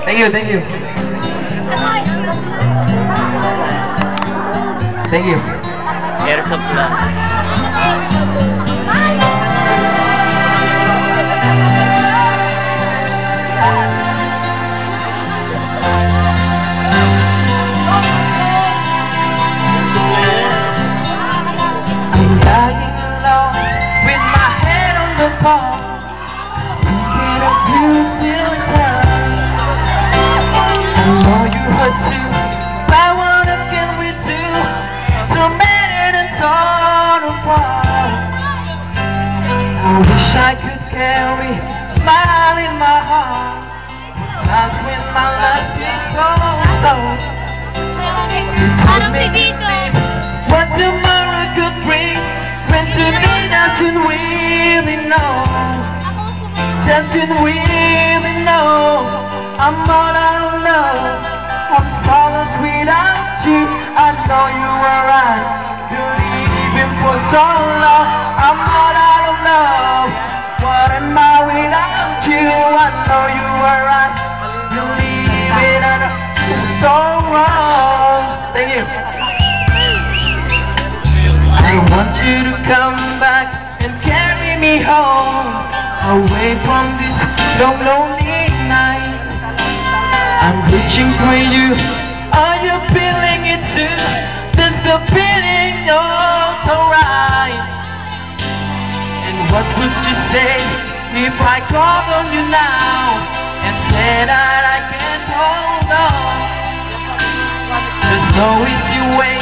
Thank you, thank you. Thank you. Airsoft lang. I'm lying alone with my head on the palm, thinking of you till it turns. I know you hurt too, but what else can we do? Tormented and torn apart. I wish I could carry a smile in my heart. Times when my life seems so slow. Parang si Vito. What tomorrow could bring, when today doesn't really know. Doesn't really know. I'm all out of love. I'm solace without you. I know you were right. You're leaving for so long. I'm all out of love. What am I without you? I know you were right. You're leaving and I'm so wrong. Thank you. I want you to come back and carry me home, away from these long lonely nights. I'm reaching for you. Are you feeling it too? Does the feeling so right? And what would you say if I called on you now and said that I can't hold on? There's no easy way